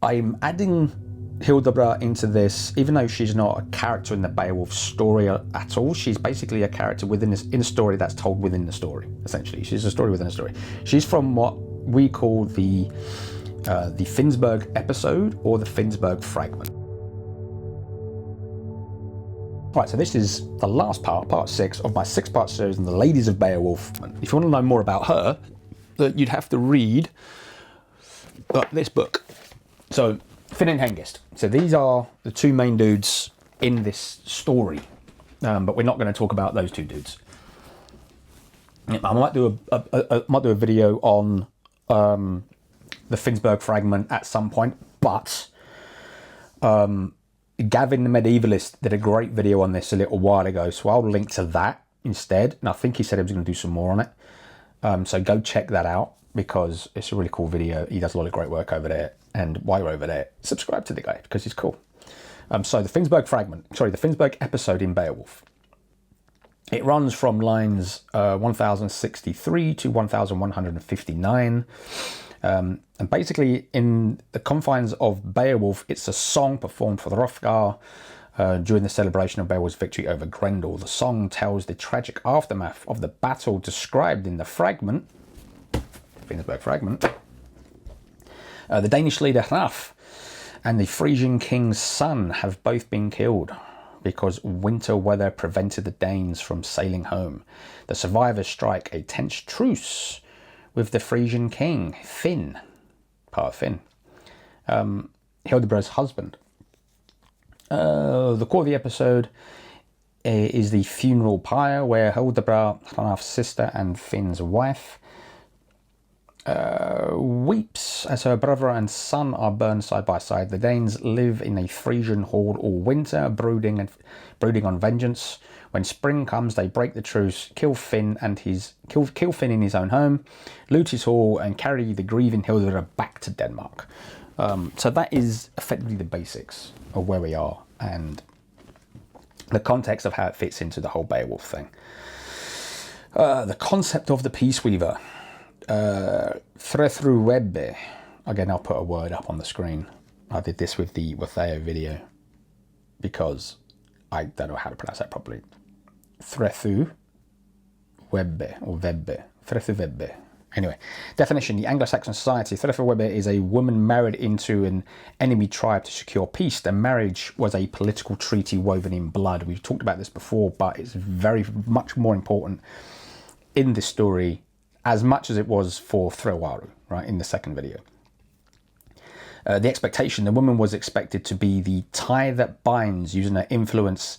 I'm adding Hildeburh into this, even though she's not a character in the Beowulf story at all. She's basically a character within in a story that's told within the story. Essentially, she's a story within a story. She's from what we call the Finnsburg episode or the Finnsburg fragment. Right, so this is the last part 6 of my 6-part series on the Ladies of Beowulf. If you want to know more about her, you'd have to read this book. So, Finn and Hengist. So these are the two main dudes in this story, but we're not going to talk about those two dudes. I might do a video on the Finnsburg fragment at some point, but Gavin the Medievalist did a great video on this a little while ago, so I'll link to that instead. And I think he said he was going to do some more on it. So go check that out because it's a really cool video. He does a lot of great work over there. And while you're over there, subscribe to the guy because he's cool. So the Finnsburg the Finnsburg episode in Beowulf. It runs from lines 1063 to 1159. And basically, in the confines of Beowulf, it's a song performed for the Hrothgar during the celebration of Beowulf's victory over Grendel. The song tells the tragic aftermath of the battle described in the fragment, Finnsburg fragment. The Danish leader Hraf and the Frisian king's son have both been killed because winter weather prevented the Danes from sailing home. The survivors strike a tense truce with the Frisian king, Finn, part of Finn, Hildeburh's husband. The core of the episode is the funeral pyre, where Hildeburh, Hraf's sister and Finn's wife, weeps as her brother and son are burned side by side. The Danes live in a Frisian horde all winter, brooding on vengeance. When spring comes, they break the truce, kill Finn in his own home, loot his hall, and carry the grieving Hildeburh back to Denmark. So that is effectively the basics of where we are and the context of how it fits into the whole Beowulf thing. The concept of the Peace Weaver. Threthru Webbe. Again, I'll put a word up on the screen. I did this with the Theo video because I don't know how to pronounce that properly. Threthru Webbe or Webbe. Threthru Webbe. Anyway, definition. The Anglo-Saxon society, Threthru Webbe is a woman married into an enemy tribe to secure peace. The marriage was a political treaty woven in blood. We've talked about this before, but it's very much more important in this story as much as it was for Threwaru, right, in the second video. The expectation, the woman was expected to be the tie that binds, using her influence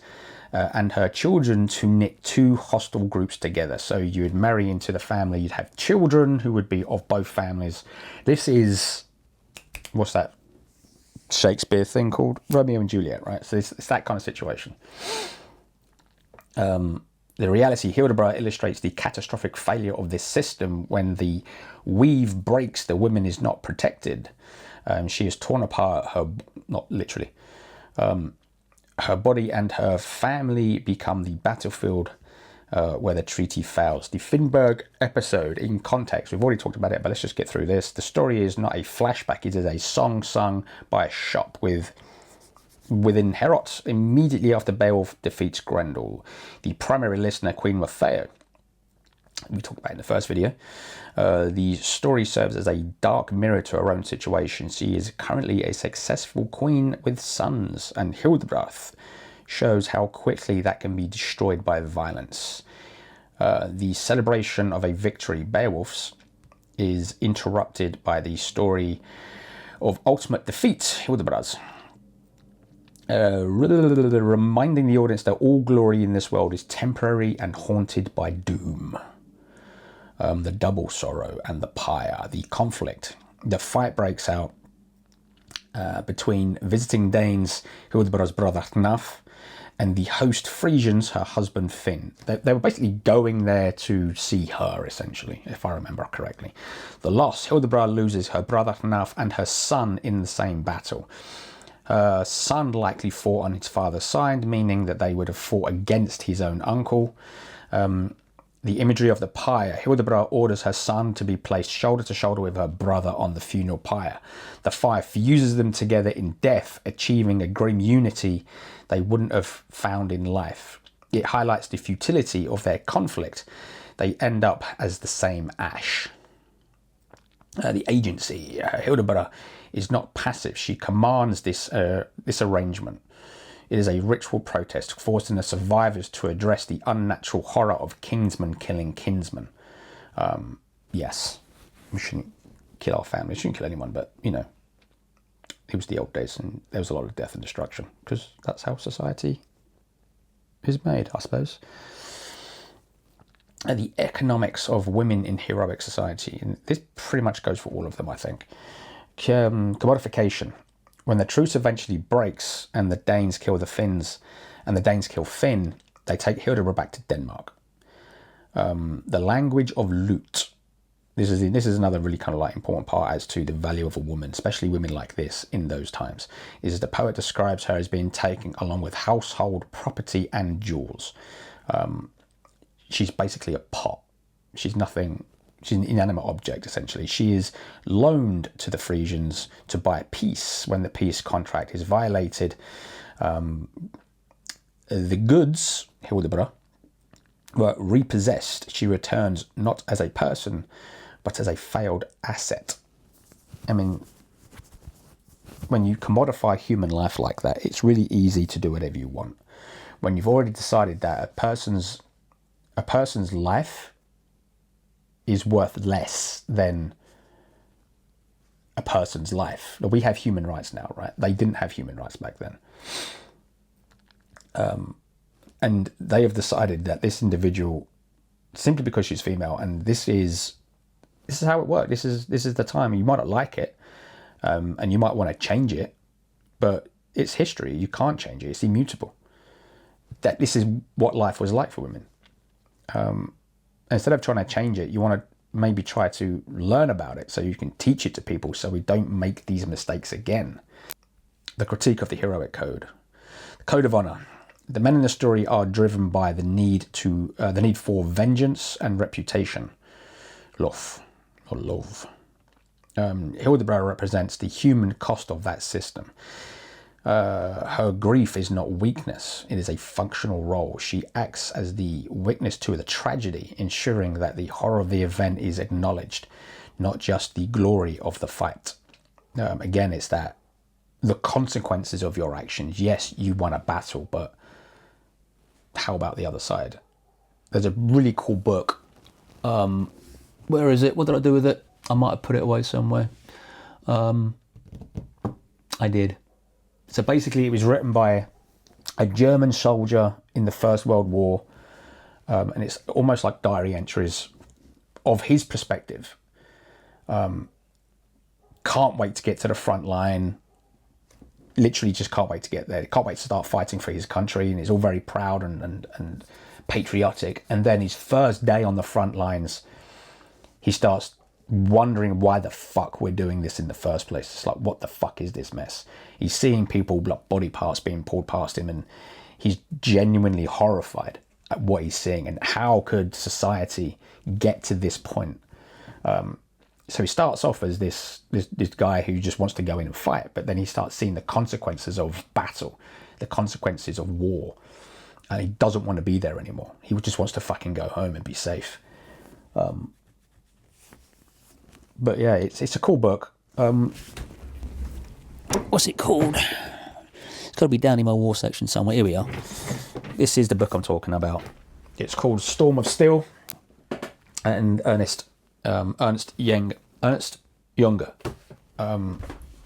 and her children to knit two hostile groups together. So you would marry into the family, you'd have children who would be of both families. This is, what's that Shakespeare thing called? Romeo and Juliet, right? So it's that kind of situation. The reality, Hildeburh illustrates the catastrophic failure of this system. When the weave breaks, the woman is not protected. She is torn apart, not literally. Her body and her family become the battlefield where the treaty fails. The Finnsburg episode, in context, we've already talked about it, but let's just get through this. The story is not a flashback, it is a song sung by a shop within Heorot immediately after Beowulf defeats Grendel. The primary listener, Queen Matheo, we talked about in the first video. The story serves as a dark mirror to her own situation. She is currently a successful queen with sons, and Hildeburh shows how quickly that can be destroyed by violence. The celebration of a victory, Beowulf's, is interrupted by the story of ultimate defeat, Hildeburh's. Reminding the audience that all glory in this world is temporary and haunted by doom. The double sorrow and the pyre, the conflict. The fight breaks out between visiting Danes, Hildeburh's brother Hraf, and the host Frisians, her husband Finn. They were basically going there to see her, essentially, if I remember correctly. The loss, Hildeburh loses her brother Hraf and her son in the same battle. Her son likely fought on his father's side, meaning that they would have fought against his own uncle. The imagery of the pyre. Hildeburh orders her son to be placed shoulder to shoulder with her brother on the funeral pyre. The fire fuses them together in death, achieving a grim unity they wouldn't have found in life. It highlights the futility of their conflict. They end up as the same ash. The agency. Hildeburh is not passive. She commands this arrangement. It is a ritual protest, forcing the survivors to address the unnatural horror of kinsman killing kinsman. Yes, we shouldn't kill our family. We shouldn't kill anyone, but, you know, it was the old days and there was a lot of death and destruction because that's how society is made, I suppose. And the economics of women in heroic society, and this pretty much goes for all of them, I think. Commodification. When the truce eventually breaks and the Danes kill the Finns and the Danes kill Finn, they take Hildeburh back to Denmark. The language of loot. This is another really kind of like important part as to the value of a woman, especially women like this in those times, is the poet describes her as being taken along with household property and jewels. She's basically a pot. She's nothing. She's an inanimate object, essentially. She is loaned to the Frisians to buy peace when the peace contract is violated. The goods, Hildeburh, were repossessed. She returns not as a person, but as a failed asset. I mean, when you commodify human life like that, it's really easy to do whatever you want. When you've already decided that a person's life is worth less than a person's life. We have human rights now, right? They didn't have human rights back then. And they have decided that this individual, simply because she's female, and this is how it worked. This is the time. You might not like it, and you might want to change it, but it's history. You can't change it. It's immutable. That this is what life was like for women. Instead of trying to change it, you want to maybe try to learn about it so you can teach it to people so we don't make these mistakes again. The critique of the heroic code. The code of honor. The men in the story are driven by the need for vengeance and reputation. Love. Hildeburh represents the human cost of that system. Her grief is not weakness, it is a functional role. She acts as the witness to the tragedy, ensuring that the horror of the event is acknowledged, not just the glory of the fight. Again, it's that the consequences of your actions. Yes, you won a battle, but how about the other side? There's a really cool book. Where is it? What did I do with it? I might have put it away somewhere. I did. So basically it was written by a German soldier in the First World War, and it's almost like diary entries of his perspective. Can't wait to get to the front line. Literally just can't wait to get there. Can't wait to start fighting for his country, and he's all very proud and patriotic. And then his first day on the front lines, he starts wondering why the fuck we're doing this in the first place. It's like, what the fuck is this mess? He's seeing people, body parts being pulled past him, and he's genuinely horrified at what he's seeing. And how could society get to this point? So he starts off as this guy who just wants to go in and fight, but then he starts seeing the consequences of battle, the consequences of war, and he doesn't want to be there anymore. He just wants to fucking go home and be safe. But yeah, it's a cool book. What's it called? It's got to be down in my war section somewhere. Here we are. This is the book I'm talking about. It's called Storm of Steel, and Ernest Younger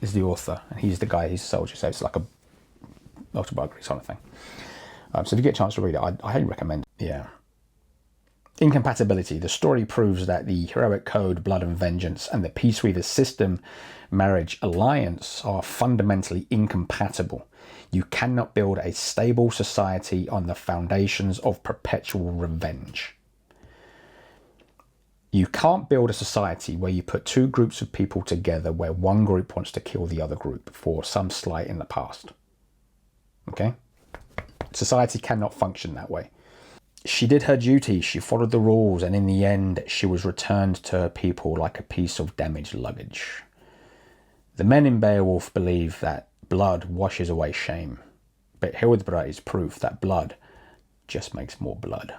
is the author, and he's the guy. He's a soldier, so it's like a autobiography sort of thing. So if you get a chance to read it, I highly recommend. Yeah. Incompatibility. The story proves that the heroic code, blood and vengeance, and the Peace Weaver's system, marriage alliance, are fundamentally incompatible. You cannot build a stable society on the foundations of perpetual revenge. You can't build a society where you put two groups of people together where one group wants to kill the other group for some slight in the past. Okay? Society cannot function that way. She did her duty, she followed the rules, and in the end, she was returned to her people like a piece of damaged luggage. The men in Beowulf believe that blood washes away shame, but Hildeburh is proof that blood just makes more blood.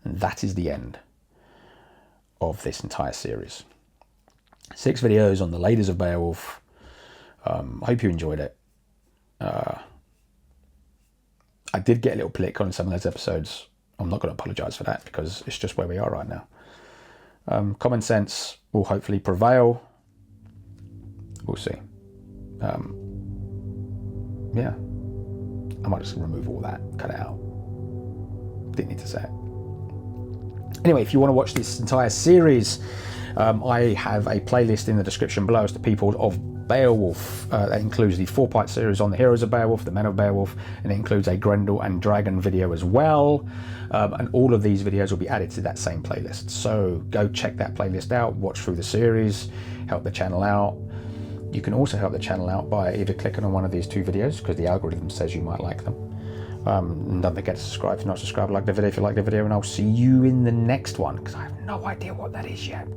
And that is the end of this entire series. 6 videos on the ladies of Beowulf. I hope you enjoyed it. I did get a little political in some of those episodes. I'm not going to apologise for that because it's just where we are right now. Common sense will hopefully prevail. We'll see. Yeah. I might just remove all that, cut it out. Didn't need to say it. Anyway, if you want to watch this entire series, I have a playlist in the description below as the people of Beowulf. That includes the 4-part series on the heroes of Beowulf, the men of Beowulf, and it includes a Grendel and Dragon video as well. And all of these videos will be added to that same playlist. So go check that playlist out, watch through the series, help the channel out. You can also help the channel out by either clicking on one of these 2 videos because the algorithm says you might like them. And don't forget to subscribe if you're not subscribed, like the video if you like the video, and I'll see you in the next one because I have no idea what that is yet.